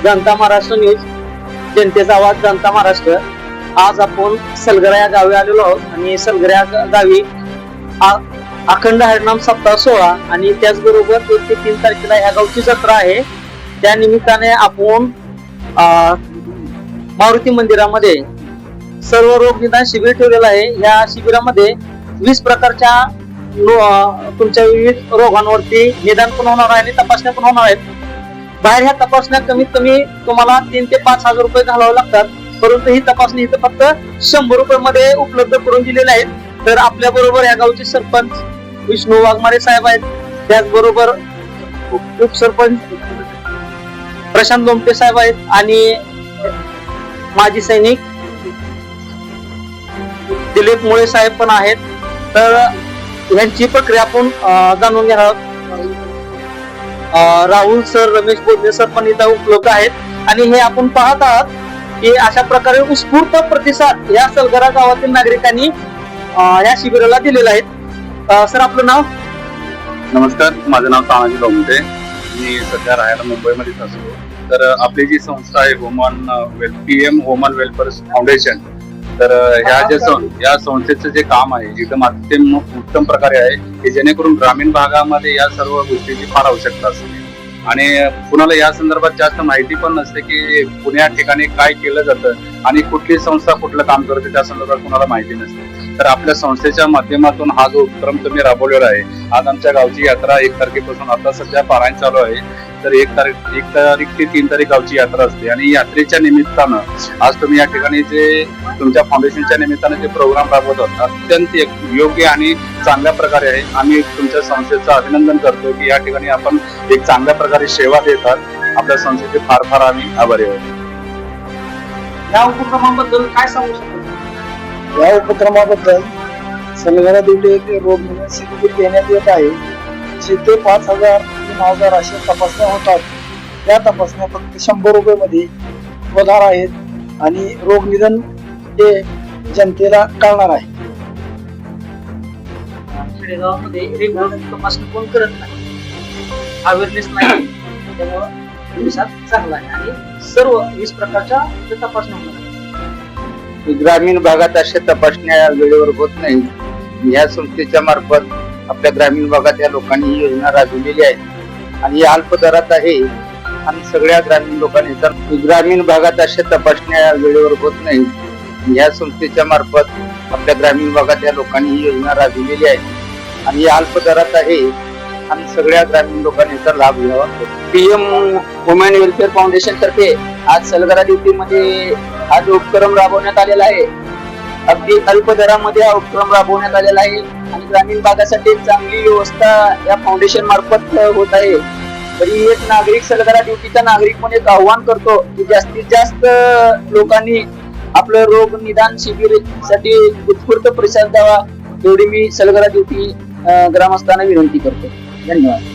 जनता Maharashtra news, जनतेचा आवाज जनता महाराष्ट्र। आज आपण सलगरा या गावी आलेलो आहोत आणि सलगरा गावी अखंड हरिनाम सप्ताह सोहळा आणि त्याचबरोबर 1 ते 3 तारखेला ह्या गावची जत्रा आहे। त्या निमित्ताने आपण मारुती मंदिरामध्ये सर्व रोग निदान शिबिर ठेवलेलं आहे। या शिबिरामध्ये 20 प्रकारच्या तुमच्या विविध रोगांवरती निदान पण होणार आहे आणि तपासण्या पण होणार आहेत। बाहेर ह्या तपासण्या कमीत कमी तुम्हाला 3 ते 5 हजार रुपये घालावे लागतात, परंतु ही तपासणी इथं फक्त 100 रुपये मध्ये उपलब्ध करून दिलेल्या आहेत। तर आपल्या बरोबर या गावचे सरपंच विष्णू वाघमारे साहेब आहेत, त्याचबरोबर उपसरपंच प्रशांत लोमटे साहेब आहेत आणि माजी सैनिक दिलीप मुळे साहेब पण आहेत। तर यांची प्रक्रिया आपण जाणून घेणार आहोत। राहुल सर, रमेश बोधले सर पण इथं उपलब्ध आहेत आणि हे आपण पाहत आहात की अशा प्रकारे उत्स्फूर्त प्रतिसाद या सलगरा गावातील नागरिकांनी या शिबिराला दिलेला आहे। सर आपलं नाव? नमस्कार, माझं नाव तानाजी लोमटे, मी सध्या राहायला मुंबईमध्येच असतो। तर आपली जी संस्था आहे PM वुमन वेलफेअर फाउंडेशन, तर या संस्थेचं जे काम आहे एकदम अत्यंत उत्तम प्रकारे आहे की जेणेकरून ग्रामीण भागामध्ये या सर्व गोष्टीची फार आवश्यकता असते आणि कुणाला या संदर्भात जास्त माहिती पण नसते की पुण्या ठिकाणी काय केलं जातं आणि कुठली संस्था कुठलं काम करते त्या संदर्भात कुणाला माहिती नसते। तर आपल्या संस्थेच्या माध्यमातून हा जो उपक्रम तुम्ही राबवलेला आहे, आज आमच्या गावची यात्रा 1 तारखेपासून आता सध्या पारायण चालू आहे। तर 1 तारीख ते 3 तारीख गावची यात्रा असते आणि यात्रेच्या निमित्तानं आज तुम्ही या ठिकाणी जे तुमच्या फाउंडेशनच्या निमित्तानं जे प्रोग्राम राबवतात अत्यंत योग्य आणि चांगल्या प्रकारे आहे। आम्ही तुमच्या संस्थेचं अभिनंदन करतो की या ठिकाणी आपण एक चांगल्या प्रकारे सेवा देतात। आपल्या संस्थेचे फार फार आम्ही आभारी आहोत। या उपक्रमाबद्दल काय सांगू शकतो? या उपक्रमाबद्दल सलगरा येथे रोग निदान शिबिर घेण्यात येत आहे। जिथे 5,000 ते 9,000 अशा तपासण्या होतात, त्या तपासण्या फक्त 100 रुपये मध्ये होणार आहेत आणि रोग निदान हे जनतेला कळणार आहे। खेडेगावामध्ये रेग्युलर तपासणी कोण करत नाही, अवेअरनेस नाही, त्यामुळे दिवसात चांगला आहे आणि सर्व 20 प्रकारच्या तपासण्या होणार आहेत। ग्रामीण भागात अशा तपासण्या वेळेवर होत नाही। या संस्थेच्या मार्फत आपल्या ग्रामीण भागात या लोकांनी ही योजना राबविलेली आहे आणि अल्प दरात आहे आणि सगळ्या ग्रामीण लोकांनी ग्रामीण भागात अशा तपासण्या वेळेवर होत नाही। या संस्थेच्या मार्फत आपल्या ग्रामीण भागात या लोकांनी ही योजना राबविलेली आहे आणि अल्प दरात आहे आणि सगळ्या ग्रामीण लोकांनी याचा लाभ घ्यावा। PM वुमन वेलफेअर फाउंडेशन तर्फे आज सलगरा ड्युटीमध्ये हा जो उपक्रम राबवण्यात आलेला आहे, अगदी अल्प दरामध्ये हा उपक्रम राबवण्यात आलेला आहे आणि ग्रामीण भागासाठी चांगली व्यवस्था या फाउंडेशन मार्फत होत आहे। तरी एक नागरिक, सलगरा ड्युटीचा नागरिक म्हणून एक आव्हान करतो की जास्तीत जास्त लोकांनी आपलं रोग निदान शिबिरासाठी उत्स्फूर्त प्रतिसाद द्यावा, एवढी मी सलगरा ड्युटी ग्रामस्थांना विनंती करतो। धन्यवाद।